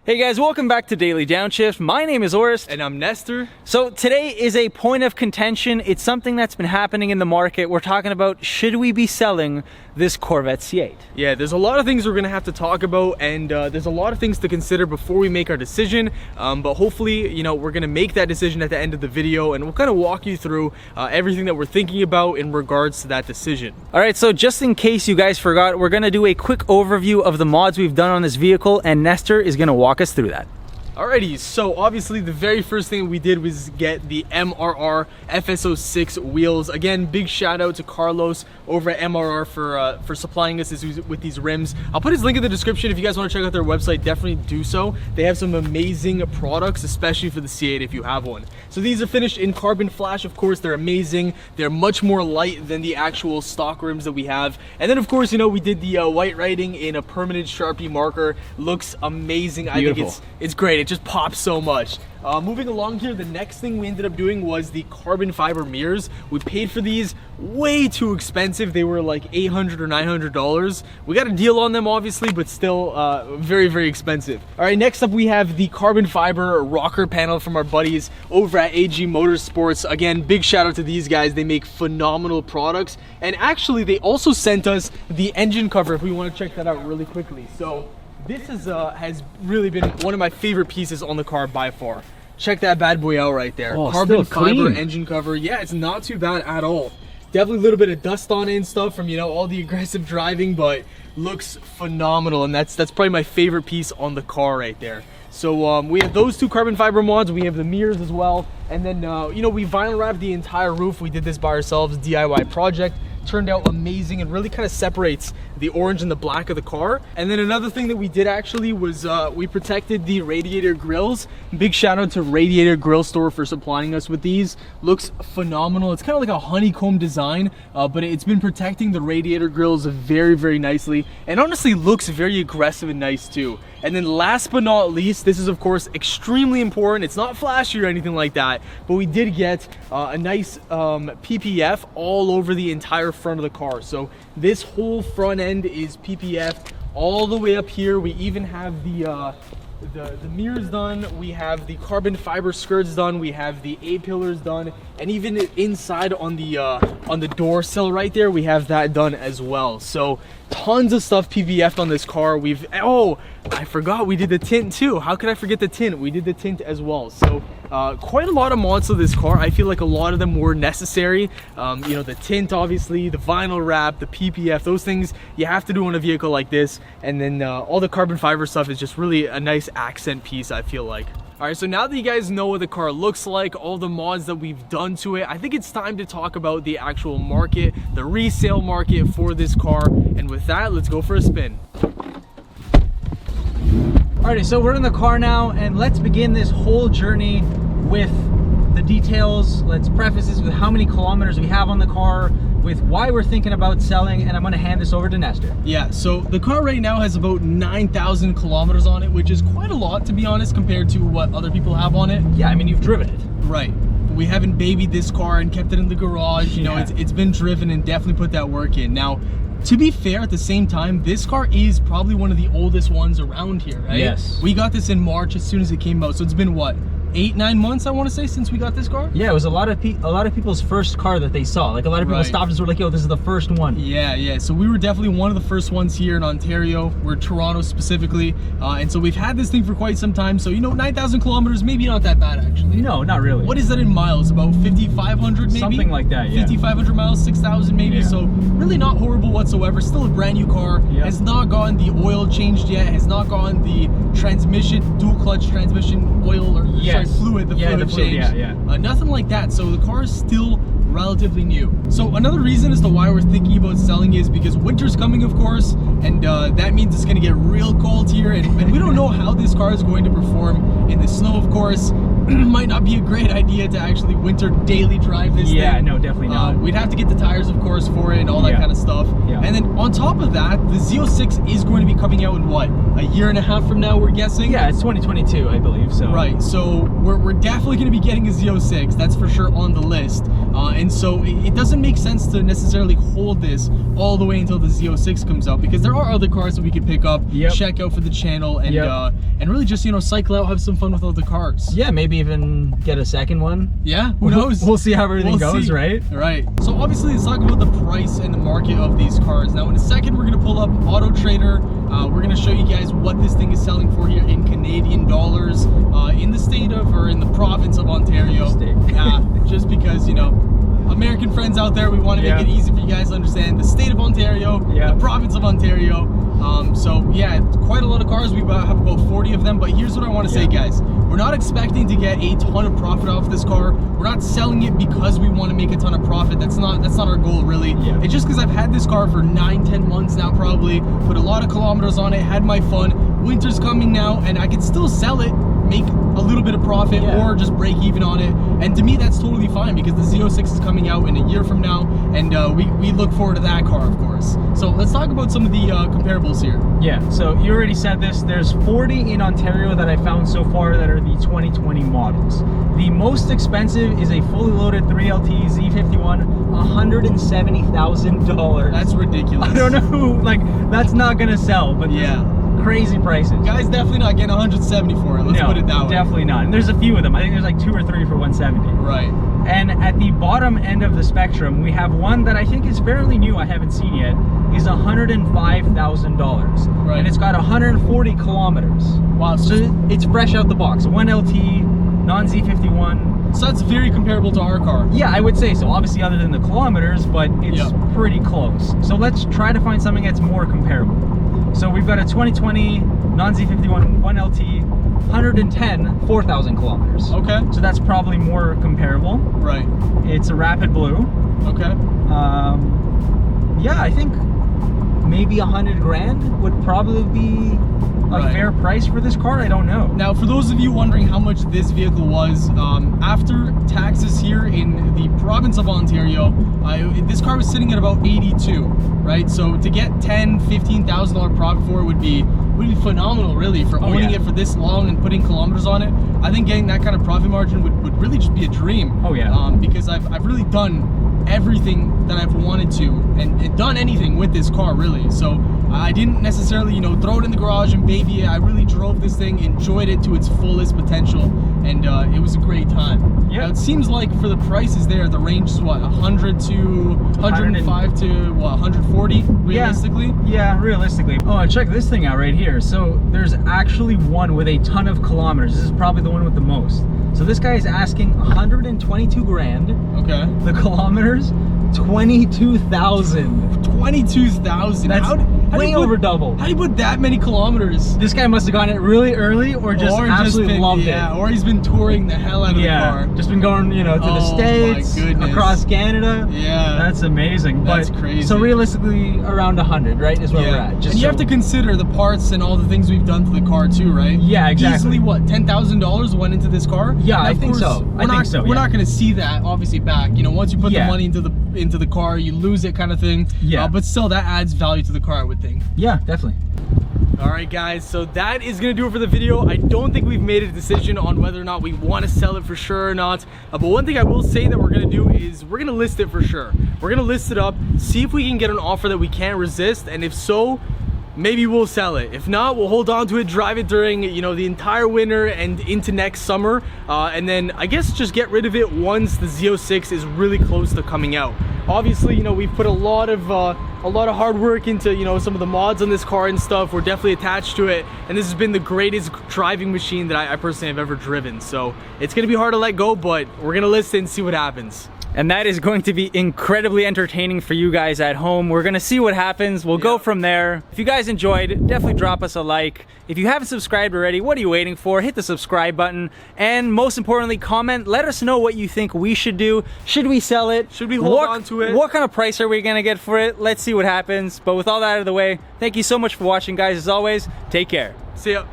Hey guys, welcome back to Daily Downshift. My name is Orest. And I'm Nestor. So today is a point of contention. It's something that's been happening in the market. We're talking about, should we be selling this Corvette C8? Yeah, there's a lot of things we're gonna have to talk about, and there's a lot of things to consider before we make our decision. But hopefully, you know, we're gonna make that decision at the end of the video, and we'll kind of walk you through everything that we're thinking about in regards to that decision. All right, so just in case you guys forgot, we're gonna do a quick overview of the mods we've done on this vehicle, and Nestor is gonna walk us through that. Alrighty, so obviously the very first thing we did was get the MRR FS06 wheels. Again, big shout out to Carlos over at MRR for supplying us with these rims. I'll put his link in the description. If you guys want to check out their website, definitely do so. They have some amazing products, especially for the C8 if you have one. So these are finished in carbon flash, of course. They're amazing. They're much more light than the actual stock rims that we have. And then of course, you know, we did the white writing in a permanent Sharpie marker. Looks amazing. Beautiful. I think it's great. It just pops so much. Moving along here, the next thing we ended up doing was the carbon fiber mirrors. We paid for these way too expensive. They were like $800 or $900. We got a deal on them obviously, but still very, very expensive. All right, next up we have the carbon fiber rocker panel from our buddies over at AG Motorsports. Again, big shout out to these guys. They make phenomenal products. And actually they also sent us the engine cover if we want to check that out really quickly. So this is, has really been one of my favorite pieces on the car by far. Check that bad boy out right there. Oh, carbon still fiber clean. engine cover. Yeah, it's not too bad at all. Definitely a little bit of dust on it and stuff from, you know, all the aggressive driving, but looks phenomenal. And that's probably my favorite piece on the car right there. So we have those two carbon fiber mods. We have the mirrors as well. And then, you know, we vinyl wrapped the entire roof. We did this by ourselves, DIY project. Turned out amazing and really kind of separates the orange and the black of the car. And then another thing that we did actually was we protected the Radiator grills. Big shout out to Radiator Grill Store for supplying us with these. Looks phenomenal. It's kind of like a honeycomb design, but it's been protecting the Radiator grills very, very nicely. And honestly looks very aggressive and nice too. And then last but not least, this is of course extremely important. It's not flashy or anything like that, but we did get a nice PPF all over the entire front of the car. So this whole front end is PPF all the way up here. We even have the mirrors done, we have the carbon fiber skirts done, we have the A-pillars done, and even inside on the door sill right there, we have that done as well. So tons of stuff PPF'd on this car. Oh, I forgot we did the tint too. How could I forget the tint? We did the tint as well. So quite a lot of mods to this car. I feel like a lot of them were necessary. You know, the tint obviously, the vinyl wrap, the PPF, those things you have to do on a vehicle like this. And then all the carbon fiber stuff is just really a nice accent piece, I feel like. All right, so now that you guys know what the car looks like, all the mods that we've done to it, I think it's time to talk about the actual market, the resale market for this car. And with that, let's go for a spin. Alrighty, so we're in the car now, and let's begin this whole journey with the details. Let's preface this with how many kilometers we have on the car, with why we're thinking about selling, and I'm gonna hand this over to Nestor. Yeah, so the car right now has about 9,000 kilometers on it, which is quite a lot to be honest compared to what other people have on it. Yeah, I mean, you've driven it. Right. We haven't babied this car and kept it in the garage. You know, it's been driven and definitely put that work in. Now, to be fair, at the same time, this car is probably one of the oldest ones around here, right? Yes. We got this in March as soon as it came out, so it's been what? 8-9 months, I want to say, since we got this car. Yeah, it was a lot of people's first car that they saw. Like, a lot of people stopped and were like, yo, this is the first one. Yeah, so we were definitely one of the first ones here in Ontario. We're Toronto specifically, and so we've had this thing for quite some time. So, you know, 9,000 kilometers, maybe not that bad actually. No, not really. What is that in miles? About 5,500 maybe? Something like that, yeah. 5,500 miles, 6,000 maybe. Yeah. So really not horrible whatsoever. Still a brand new car. Yep. Has not gotten the oil changed yet. Has not gotten the transmission, dual clutch transmission oil, or sorry, fluid, the fluid change. Nothing like that. So the car is still relatively new. So another reason as to why we're thinking about selling is because winter's coming, of course, and that means it's going to get real cold here, and we don't know how this car is going to perform in the snow, of course. Might not be a great idea to actually winter daily drive this thing. Yeah, no, definitely not. We'd have to get the tires, of course, for it and all that kind of stuff. Yeah. And then on top of that, the Z06 is going to be coming out in what, a year and a half from now, we're guessing? Yeah, it's 2022, I believe. So Right, so we're definitely going to be getting a Z06, that's for sure on the list. And so it doesn't make sense to necessarily hold this all the way until the Z06 comes out, because there are other cars that we could pick up, check out for the channel, and really just, you know, cycle out, have some fun with all the cars. Yeah, maybe even get a second one. Yeah, who knows? We'll see how everything goes, right? Right. So obviously let's talk about the price and the market of these cars. Now in a second, we're gonna pull up Auto Trader. We're gonna show you guys what this thing is selling for here in Canadian dollars, in the state of, or in the province of Ontario. Just because, you know, American friends out there, we want to make it easy for you guys to understand the state of Ontario, the province of Ontario. So yeah, quite a lot of cars. We have about 40 of them, but here's what I want to say, guys. We're not expecting to get a ton of profit off this car. We're not selling it because we want to make a ton of profit. That's not our goal, really. It's just because I've had this car for 9-10 months now, probably put a lot of kilometers on it, had my fun. Winter's coming now, and I can still sell it, make a little bit of profit, or just break even on it. And to me, that's totally fine, because the Z06 is coming out in a year from now, and we look forward to that car, of course. So let's talk about some of the comparables here. Yeah, so you already said this. There's 40 in Ontario that I found so far that are the 2020 models. The most expensive is a fully loaded 3LT Z51, $170,000. That's ridiculous. I don't know who, like, that's not gonna sell, but crazy prices. Guys, definitely not getting 170 for it. Let's put it that way. Definitely not. And there's a few of them. I think there's like 2 or 3 for 170. Right. And at the bottom end of the spectrum, we have one that I think is fairly new, I haven't seen yet, is $105,000. Right. And it's got 140 kilometers. Wow. So it's fresh out the box. 1LT, non-Z51. So that's very comparable to our car. Yeah, I would say so. Obviously other than the kilometers, but it's pretty close. So let's try to find something that's more comparable. So we've got a 2020 non-Z51 1LT, 110, 4,000 kilometers. Okay. So that's probably more comparable. Right. It's a rapid blue. Okay. Yeah, I think maybe 100 grand would probably be a fair price for this car. I don't know. Now, for those of you wondering how much this vehicle was, after taxes here in the province of Ontario, this car was sitting at about 82, right? So to get $10,000–$15,000 profit for it would be phenomenal, really, for owning it for this long and putting kilometers on it. I think getting that kind of profit margin would really just be a dream. Because I've really done everything that I've wanted to and done anything with this car, really. So I didn't necessarily, you know, throw it in the garage and baby it. I really drove this thing, enjoyed it to its fullest potential, and it was a great time. Now, it seems like for the prices there, the range is what, 100 to 105 to what, 140 realistically? Yeah, realistically. Oh, and check this thing out right here. So there's actually one with a ton of kilometers. This is probably the one with the most. So this guy is asking 122 grand. Okay. The kilometers, 22,000. 22,000. That's way over double. How do you put that many kilometers? This guy must have gotten it really early, or just absolutely loved it. Yeah, or he's been touring the hell out of the car. Just been going, you know, to the States, across Canada. Yeah. That's amazing. That's crazy. So realistically, around 100, right, is where we're at. And you have to consider the parts and all the things we've done to the car too, right? Yeah, exactly. Easily, what, $10,000 went into this car? Yeah, I think so. We're not going to see that, obviously, back. You know, once you put the money into the car, you lose it, kind of thing. Yeah. But still, that adds value to the car, I would think. Yeah, definitely. All right, guys, so that is gonna do it for the video. I don't think we've made a decision on whether or not we want to sell it for sure or not, but one thing I will say that we're gonna do is we're gonna list it for sure. We're gonna list it up, see if we can get an offer that we can't resist, and if so, maybe we'll sell it. If not, we'll hold on to it, drive it during, you know, the entire winter and into next summer, and then I guess just get rid of it once the Z06 is really close to coming out. Obviously, you know, we've put a lot of hard work into, you know, some of the mods on this car and stuff. We're definitely attached to it, and this has been the greatest driving machine that I personally have ever driven. So it's gonna be hard to let go, but we're gonna list it and see what happens. And that is going to be incredibly entertaining for you guys at home. We're gonna see what happens. We'll go from there. If you guys enjoyed, definitely drop us a like. If you haven't subscribed already, what are you waiting for? Hit the subscribe button. And most importantly, comment. Let us know what you think we should do. Should we sell it? Should we hold on to it? What kind of price are we gonna get for it? Let's see what happens. But with all that out of the way, thank you so much for watching, guys. As always, take care. See ya.